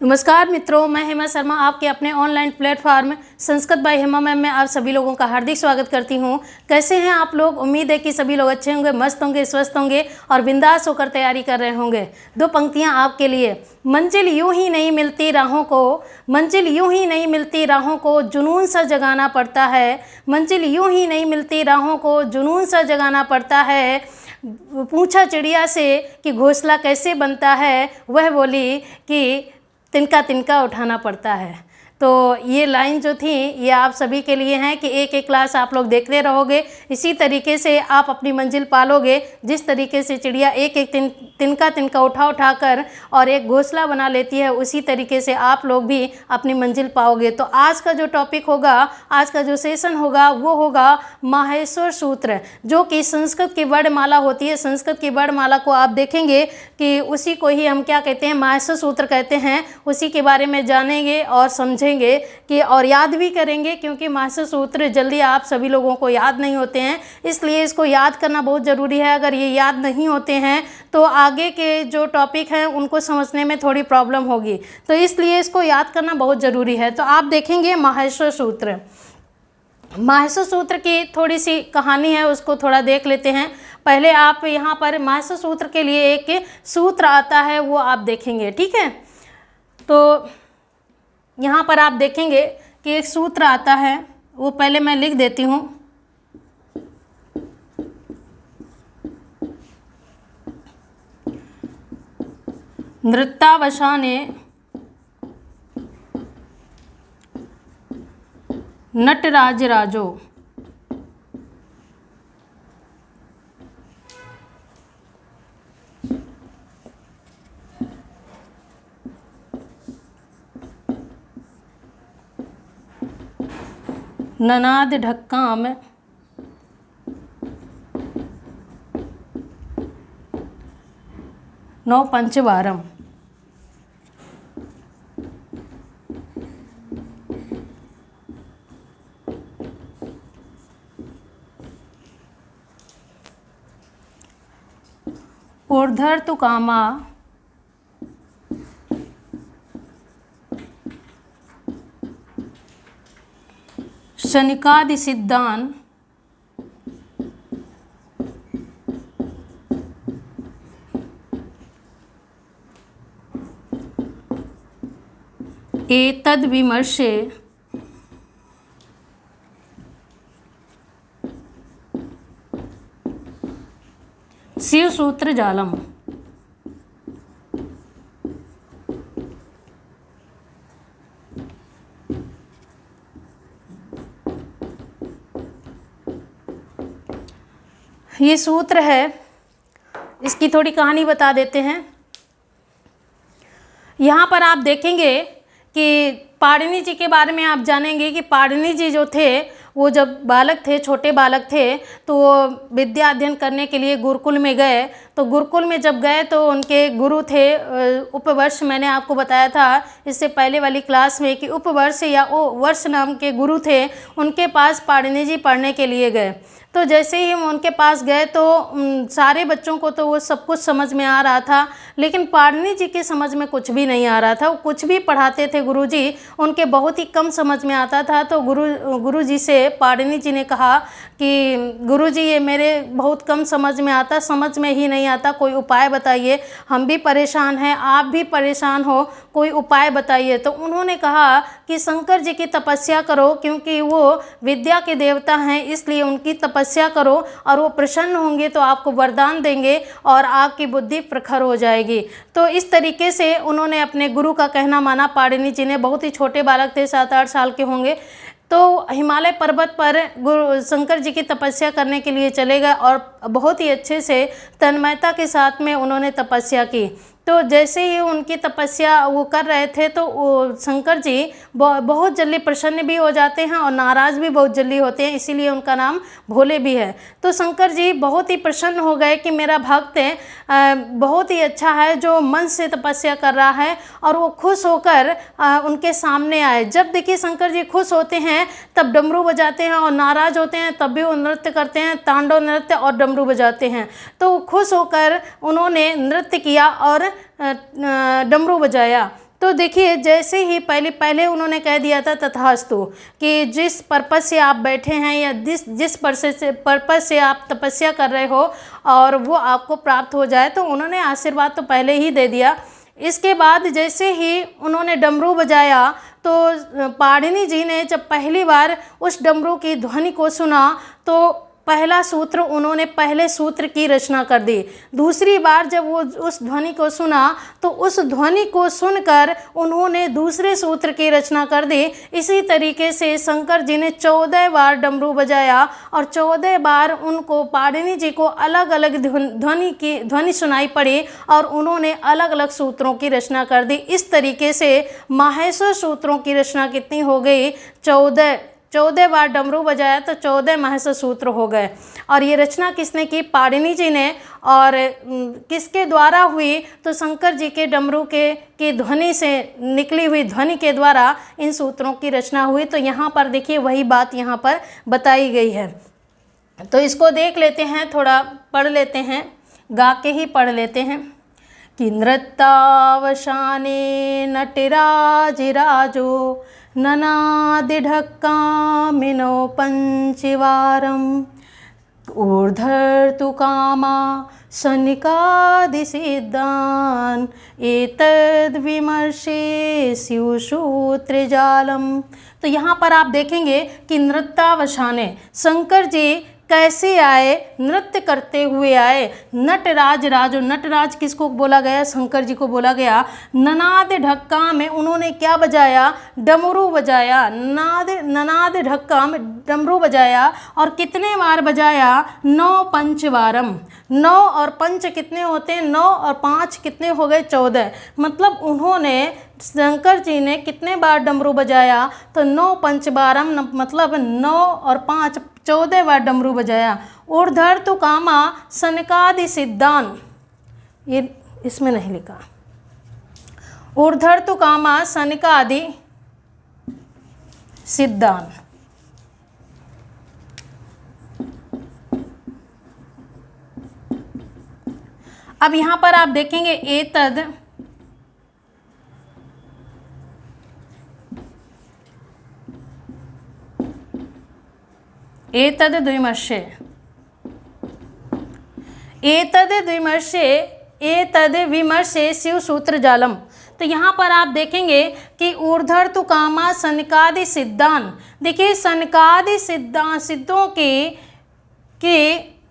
नमस्कार मित्रों, मैं हेमा शर्मा आपके अपने online platform Sanskrit by Hema ma'am में आप सभी लोगों का हार्दिक स्वागत करती हूं। कैसे हैं आप लोग? उम्मीद है कि सभी लोग अच्छे होंगे, मस्त होंगे, स्वस्थ होंगे और बिंदास होकर तैयारी कर रहे होंगे। दो पंक्तियां आपके लिए। मंजिल यूं ही नहीं मिलती राहों को, मंजिल यूं ही नहीं मिलती राहों को, जुनून सा जगाना पड़ता है। मंजिल यूं ही नहीं मिलती राहों को, जुनून सा जगाना पड़ता है। पूछा चिड़िया से कि घोंसला कैसे बनता है, वह बोली कि तिनका तिनका उठाना पड़ता है। तो ये लाइन जो थी ये आप सभी के लिए हैं कि एक एक क्लास आप लोग देखते रहोगे, इसी तरीके से आप अपनी मंजिल पालोगे। जिस तरीके से चिड़िया एक एक तिनका तिनका उठा कर और एक घोंसला बना लेती है, उसी तरीके से आप लोग भी अपनी मंजिल पाओगे। तो आज का जो टॉपिक होगा, आज का जो सेशन होगा वो होगा माहेश्वर सूत्र, जो कि संस्कृत की वर्णमाला होती है। संस्कृत की वर्णमाला को आप देखेंगे कि उसी को ही हम क्या कहते हैं, माहेश्वर सूत्र कहते हैं। उसी के बारे में जानेंगे और समझेंगे कि और याद भी करेंगे, क्योंकि माहेश्वर सूत्र जल्दी आप सभी लोगों को याद नहीं होते हैं, इसलिए इसको याद करना बहुत ज़रूरी है। अगर ये याद नहीं होते हैं तो आगे के जो टॉपिक हैं उनको समझने में थोड़ी प्रॉब्लम होगी, तो इसलिए इसको याद करना बहुत ज़रूरी है। तो आप देखेंगे माहेश्वर सूत्र। माहेश्वर सूत्र की थोड़ी सी कहानी है, उसको थोड़ा देख लेते हैं। पहले आप यहाँ पर माहेश्वर सूत्र के लिए एक सूत्र आता है, वो आप देखेंगे, ठीक है। तो यहाँ पर आप देखेंगे कि एक सूत्र आता है, वो पहले मैं लिख देती हूँ। नृत्यावसाने नटराज राजो, ननाद ढक्काम नौ पंचवारम। ऊर्ध्वर तु कामा शनिकादि सिद्धान एतद् विमर्शे शिव सूत्र जालम। ये सूत्र है, इसकी थोड़ी कहानी बता देते हैं। यहाँ पर आप देखेंगे कि पाणिनि जी के बारे में आप जानेंगे कि पाणिनि जी जो थे वो जब बालक थे, छोटे बालक थे, तो वो विद्या अध्ययन करने के लिए गुरुकुल में गए। तो गुरुकुल में जब गए तो उनके गुरु थे उपवर्ष। मैंने आपको बताया था इससे पहले वाली क्लास में कि उपवर्ष या वर्ष नाम के गुरु थे, उनके पास पाणिनि जी पढ़ने के लिए गए। तो जैसे ही हम उनके पास गए तो सारे बच्चों को तो वो सब कुछ समझ में आ रहा था, लेकिन पाणिनि जी के समझ में कुछ भी नहीं आ रहा था। वो कुछ भी पढ़ाते थे गुरुजी, उनके बहुत ही कम समझ में आता था। तो गुरुजी से पाणिनि जी ने कहा कि गुरुजी ये मेरे बहुत कम समझ में आता, समझ में ही नहीं आता, कोई उपाय बताइए। हम भी परेशान हैं, आप भी परेशान हो, कोई उपाय बताइए। तो उन्होंने कहा कि शंकर जी की तपस्या करो, क्योंकि वो विद्या के देवता हैं, इसलिए उनकी तपस्या करो और वो प्रसन्न होंगे तो आपको वरदान देंगे और आपकी बुद्धि प्रखर हो जाएगी। तो इस तरीके से उन्होंने अपने गुरु का कहना माना। पाणिनि जी ने, बहुत ही छोटे बालक थे, 7-8 साल के होंगे, तो हिमालय पर्वत पर गुरु शंकर जी की तपस्या करने के लिए चले गए और बहुत ही अच्छे से तन्मयता के साथ में उन्होंने तपस्या की। तो जैसे ही उनकी तपस्या वो कर रहे थे तो शंकर जी बहुत जल्दी प्रसन्न भी हो जाते हैं और नाराज़ भी बहुत जल्दी होते हैं, इसीलिए उनका नाम भोले भी है। तो शंकर जी बहुत ही प्रसन्न हो गए कि मेरा भक्त बहुत ही अच्छा है, जो मन से तपस्या कर रहा है, और वो खुश होकर उनके सामने आए। जब देखिए शंकर जी खुश होते हैं तब डमरू बजाते हैं, और नाराज़ होते हैं तब भी वो नृत्य करते हैं, तांडव नृत्य और डमरू बजाते हैं। तो खुश होकर उन्होंने नृत्य किया और डमरू बजाया। तो देखिए जैसे ही पहले उन्होंने कह दिया था तथास्तु, कि जिस पर्पस से आप बैठे हैं या जिस पर्पस से आप तपस्या कर रहे हो और वो आपको प्राप्त हो जाए, तो उन्होंने आशीर्वाद तो पहले ही दे दिया। इसके बाद जैसे ही उन्होंने डमरू बजाया तो पाणिनि जी ने जब पहली बार उस डमरू की ध्वनि को सुना तो पहला सूत्र उन्होंने पहले सूत्र की रचना कर दी। दूसरी बार जब वो उस ध्वनि को सुना तो उस ध्वनि को सुनकर उन्होंने दूसरे सूत्र की रचना कर दी। इसी तरीके से शंकर जी ने 14 बार डमरू बजाया और 14 बार उनको पाणिनि जी को अलग अलग ध्वनि सुनाई पड़ी और उन्होंने अलग अलग सूत्रों की रचना कर दी। इस तरीके से माहेश्वर सूत्रों की रचना कितनी हो गई? 14 बार डमरू बजाया तो 14 माहेश्वर सूत्र हो गए। और ये रचना किसने की? पाणिनि जी ने। और किसके द्वारा हुई? तो शंकर जी के डमरू के ध्वनि से निकली हुई ध्वनि के द्वारा इन सूत्रों की रचना हुई। तो यहाँ पर देखिए वही बात यहाँ पर बताई गई है। तो इसको देख लेते हैं, थोड़ा पढ़ लेते हैं, गा के ही पढ़ लेते हैं। कि नृत्तावसाने नटिराजिराजो ननादिढक्कामिनो पंचवारम् ऊर्ध्वर्तु कामा सनिकादिसिद्धान् एतद्विमर्शे स्युसूत्रजालम्। तो यहाँ पर आप देखेंगे कि नृत्तावसाने शंकर जी कैसे आए? नृत्य करते हुए आए। नटराज राजो, नटराज किसको बोला गया? शंकर जी को बोला गया। ननाद ढक्का में उन्होंने क्या बजाया? डमरू बजाया। ननाद ढक्का में डमरू बजाया। और कितने बार बजाया? 9 पंचवारम। 9 और 5 कितने होते हैं? 9 और 5 कितने हो गए? 14। मतलब उन्होंने, शंकर जी ने कितने बार डमरू बजाया? तो 9 पंचवारम, मतलब 9 और 5 14 बार डमरू बजाया। ऊर्ध्वर्तु कामा सनकादि सिद्धान, ये इसमें नहीं लिखा। ऊर्ध्वर्तु कामा सनकादि सिद्धान। अब यहाँ पर आप देखेंगे एतद विमर्शे शिव सूत्र जालम। तो यहाँ पर आप देखेंगे कि ऊर्ध्वर्तु कामा सनकादि सिद्धान। देखिए सनकादि सिद्धों के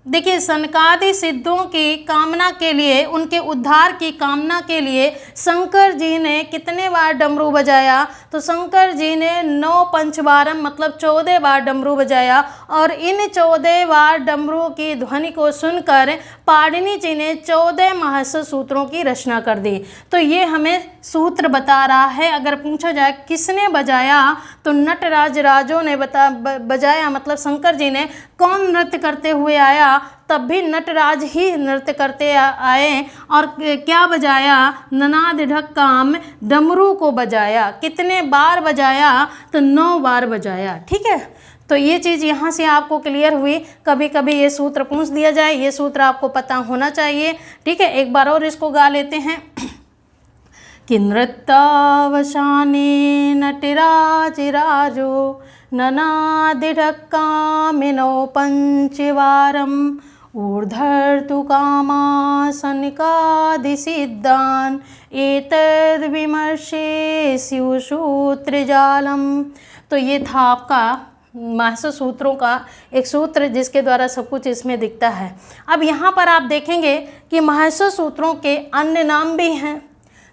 देखिए सनकादि सिद्धों की कामना के लिए, उनके उद्धार की कामना के लिए शंकर जी ने कितने बार डमरू बजाया? तो शंकर जी ने 9 पंचवारम, मतलब 14 बार डमरू बजाया। और इन 14 बार डमरू की ध्वनि को सुनकर पाणिनि जी ने 14 माहेश्वर सूत्रों की रचना कर दी। तो ये हमें सूत्र बता रहा है। अगर पूछा जाए किसने बजाया, तो नटराज राजों ने बजाया, मतलब शंकर जी ने। कौन नृत्य करते हुए आया? तब भी नटराज ही नृत्य करते आए। और क्या बजाया? ननाद ढक्काम, डमरू को बजाया। कितने बार बजाया? तो 9 बार बजाया। ठीक है, तो ये चीज़ यहाँ से आपको क्लियर हुई। कभी कभी ये सूत्र पूछ दिया जाए, ये सूत्र आपको पता होना चाहिए। ठीक है, एक बार और इसको गा लेते हैं। कि नृत्तावसाने नटिराजिराजो ननादिढक्कामिनो पंचवारम् ऊर्ध्वर्तु कामा सनकादिसिद्धान् एतद्विमर्शे स्युसूत्रजालम्। तो ये था आपका माहेश्वर सूत्रों का एक सूत्र, जिसके द्वारा सब कुछ इसमें दिखता है। अब यहाँ पर आप देखेंगे कि माहेश्वर सूत्रों के अन्य नाम भी हैं।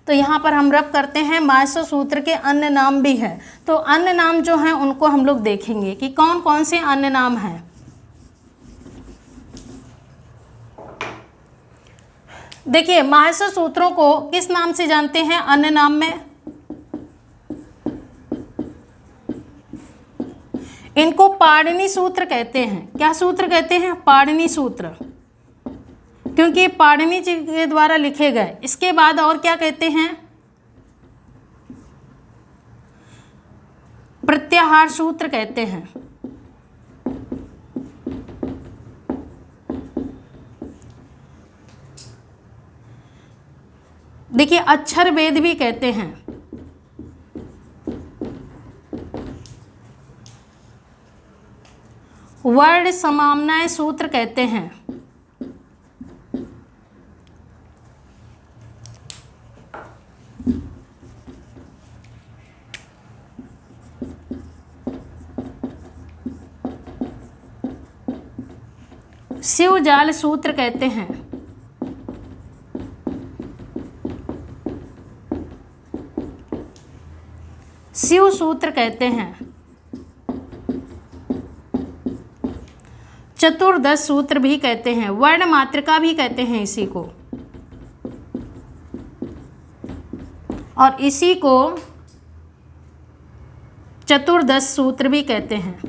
तो यहाँ पर हम रब करते हैं, माहेश्वर सूत्र के अन्य नाम भी हैं। तो अन्य नाम जो हैं उनको हम लोग देखेंगे कि कौन कौन से अन्य नाम हैं। देखिए माहेश्वर सूत्रों को किस नाम से जानते हैं अन्य नाम में? इनको पाणिनि सूत्र कहते हैं। क्या सूत्र कहते हैं? पाणिनि सूत्र, क्योंकि पाणिनि जी के द्वारा लिखे गए। इसके बाद और क्या कहते हैं? प्रत्याहार सूत्र कहते हैं। देखिए अक्षर वेद भी कहते हैं। वर्ण समाम्नाय सूत्र कहते हैं। शिवजाल सूत्र कहते हैं। शिव सूत्र कहते हैं। चतुर्दश सूत्र भी कहते हैं। वर्ण मातृका भी कहते हैं इसी को, और इसी को चतुर्दश सूत्र भी कहते हैं।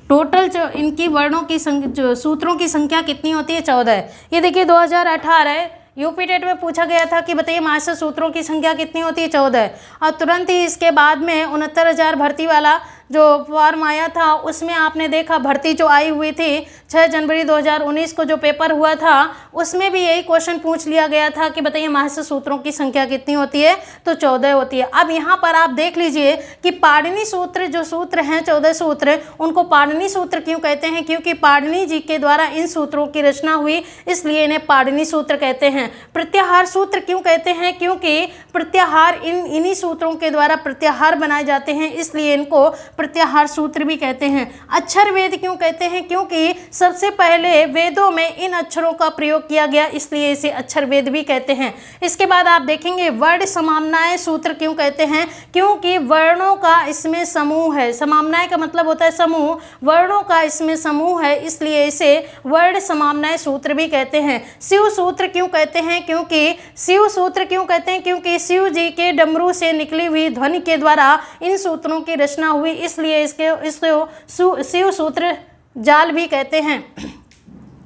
टोटल जो इनकी वर्णों की जो सूत्रों की संख्या कितनी होती है? 14 है। ये देखिए 2018 यूपी टेट में पूछा गया था कि बताइए मास्टर सूत्रों की संख्या कितनी होती है? 14 है। और तुरंत ही इसके बाद में 69,000 भर्ती वाला जो फॉर्म आया था उसमें आपने देखा भर्ती जो आई हुई थी 6 जनवरी 2019 को जो पेपर हुआ था उसमें भी यही क्वेश्चन पूछ लिया गया था कि बताइए मास्टर सूत्रों की संख्या कितनी होती है? तो 14 होती है। अब यहाँ पर आप देख लीजिए कि पाणिनि सूत्र जो सूत्र हैं 14 सूत्र, उनको पाणिनि सूत्र क्यों कहते हैं? क्योंकि पाणिनि जी के द्वारा इन सूत्रों की रचना हुई, इसलिए इन्हें पाणिनि सूत्र कहते हैं। प्रत्याहार सूत्र क्यों कहते हैं? क्योंकि प्रत्याहार इन्हीं सूत्रों के द्वारा प्रत्याहार बनाए जाते हैं, इसलिए इनको प्रत्याहार सूत्र भी कहते हैं। अक्षर वेद क्यों कहते हैं? क्योंकि सबसे पहले वेदों में इन अक्षरों का प्रयोग किया गया, इसलिए इसे अक्षर वेद भी कहते हैं। इसके बाद आप देखेंगे वर्ण समाम्नाय सूत्र क्यों कहते हैं? क्योंकि वर्णों का इसमें समूह है। समाम्नाय का मतलब होता है समूह, वर्णों का इसमें समूह है, इसलिए इसे वर्ण समाम्नाय सूत्र भी कहते हैं। शिव सूत्र क्यों कहते हैं? क्योंकि शिव सूत्र क्यों कहते हैं? क्योंकि शिव जी के डमरू से निकली हुई ध्वनि के द्वारा इन सूत्रों की रचना हुई, इसलिए इसको शिव सूत्र जाल भी कहते हैं।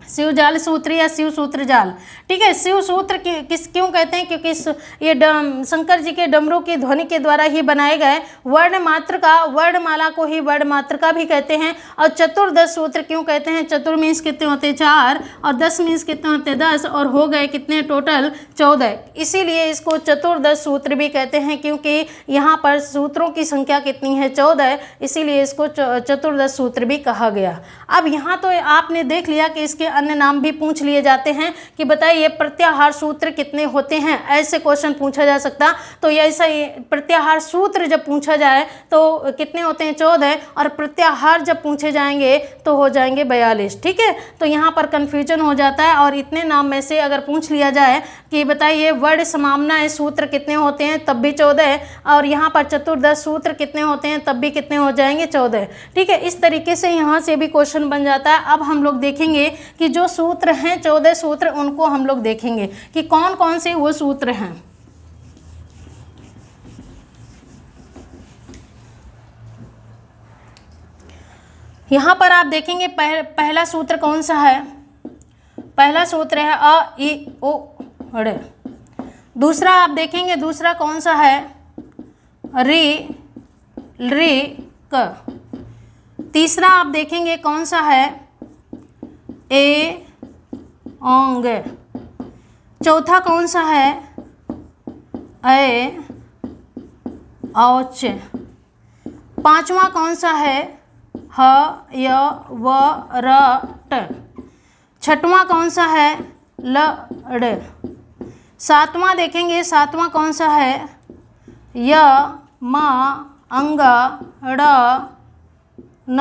शिव जाल सूत्र या शिव सूत्र जाल, ठीक है। शिव सूत्र किस क्यों कहते हैं? क्योंकि ये शंकर जी के डमरू की ध्वनि के द्वारा ही बनाए गए। वर्ण मातृका, वर्णमाला को ही वर्ण मातृका भी कहते हैं। और चतुर्दश सूत्र क्यों कहते हैं? चतुर मीन्स कितने होते हैं? 4, और 10 मीन्स कितने होते हैं? 10, और हो गए कितने टोटल? 14। इसीलिए इसको चतुर्दश सूत्र भी कहते हैं, क्योंकि यहाँ पर सूत्रों की संख्या कितनी है? 14, इसीलिए इसको चतुर्दश सूत्र भी कहा गया। अब यहाँ तो आपने देख लिया कि इसके अन्य नाम भी पूछ लिए जाते हैं कि बताइए प्रत्याहार सूत्र कितने होते हैं, ऐसे क्वेश्चन पूछा जा सकता। तो ये ऐसा ही प्रत्याहार सूत्र जब पूछा जाए तो कितने होते हैं? 14, और प्रत्याहार जब पूछे जाएंगे तो हो जाएंगे 42, ठीक है। तो यहाँ पर कन्फ्यूजन हो जाता है, और इतने नाम में से अगर पूछ लिया जाए कि बताइए वर्ण समाम्नाय सूत्र कितने होते हैं, तब भी 14, और यहाँ पर चतुर्दश सूत्र कितने होते हैं, तब भी कितने हो जाएंगे? 14, ठीक है। इस तरीके से यहाँ से भी क्वेश्चन बन जाता है। अब हम लोग देखेंगे कि जो सूत्र हैं 14 सूत्र, उनको हम लोग देखेंगे कि कौन कौन से वो सूत्र हैं। यहां पर आप देखेंगे पहला सूत्र कौन सा है? पहला सूत्र है अ इ ओ ऋ। दूसरा आप देखेंगे, दूसरा कौन सा है? रि ऋ क। तीसरा आप देखेंगे कौन सा है? ए ओंग। चौथा कौन सा है? ए औच। पांचवा कौन सा है? ह य व र ट। छठवां कौन सा है? ल ड़। सातवां देखेंगे, सातवां कौन सा है? य म अंग ड़ न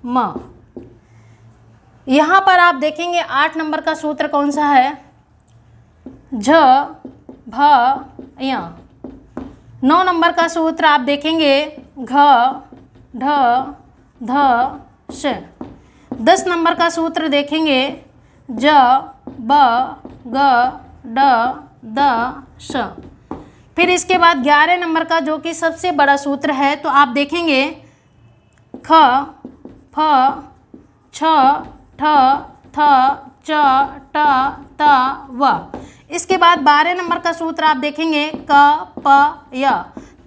म। यहाँ पर आप देखेंगे 8 नंबर का सूत्र कौन सा है? झ भ य। 9 नंबर का सूत्र आप देखेंगे घ ढ ध श। 10 नंबर का सूत्र देखेंगे ज ब ग ड द श। फिर इसके बाद 11 नंबर का जो कि सबसे बड़ा सूत्र है, तो आप देखेंगे ख फ छ ठ थ च ट त व। इसके बाद 12 नंबर का सूत्र आप देखेंगे क प य।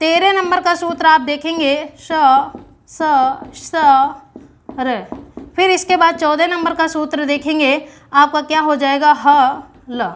13 नंबर का सूत्र आप देखेंगे श स स र। फिर इसके बाद 14 नंबर का सूत्र देखेंगे आपका क्या हो जाएगा? ह ल।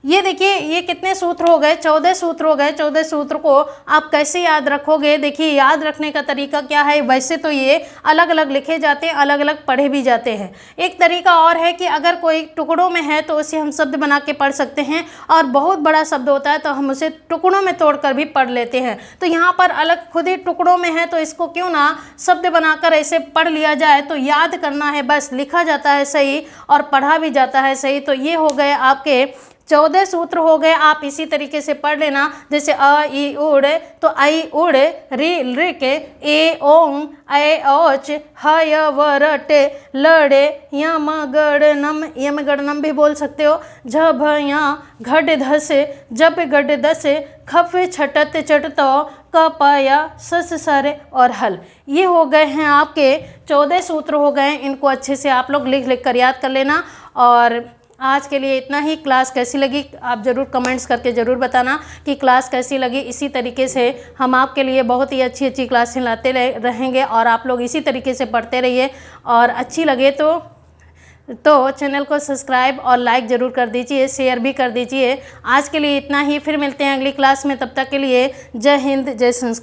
ये देखिए ये कितने सूत्र हो गए, 14 सूत्र हो गए। 14 सूत्र को आप कैसे याद रखोगे? देखिए याद रखने का तरीका क्या है, वैसे तो ये अलग अलग लिखे जाते हैं, अलग अलग पढ़े भी जाते हैं। एक तरीका और है कि अगर कोई टुकड़ों में है तो उसे हम शब्द बना के पढ़ सकते हैं, और बहुत बड़ा शब्द होता है तो हम उसे टुकड़ों में तोड़कर भी पढ़ लेते हैं। तो यहाँ पर अलग खुद ही टुकड़ों में है तो इसको क्यों ना शब्द बनाकर ऐसे पढ़ लिया जाए। तो याद करना है बस, लिखा जाता है सही और पढ़ा भी जाता है सही। तो ये हो गए आपके 14 सूत्र हो गए। आप इसी तरीके से पढ़ लेना, जैसे अ ई उड़ तो आई उड़, री ऋक, ए ओंग, ऐ औच, ह य व र टे, लड़े, यम गड़ नम, यम गड़ नम भी बोल सकते हो, झ भ या, घड धस, जब गड दस, खफ छटत चटतो, क प या, सस सर और हल। ये हो गए हैं आपके 14 सूत्र हो गए। इनको अच्छे से आप लोग लिख लिख कर याद कर लेना। और आज के लिए इतना ही। क्लास कैसी लगी आप ज़रूर कमेंट्स करके ज़रूर बताना कि क्लास कैसी लगी। इसी तरीके से हम आपके लिए बहुत ही अच्छी अच्छी क्लासें लाते रहेंगे और आप लोग इसी तरीके से पढ़ते रहिए। और अच्छी लगे तो चैनल को सब्सक्राइब और लाइक ज़रूर कर दीजिए, शेयर भी कर दीजिए। आज के लिए इतना ही, फिर मिलते हैं अगली क्लास में। तब तक के लिए जय हिंद, जय संस्कृत।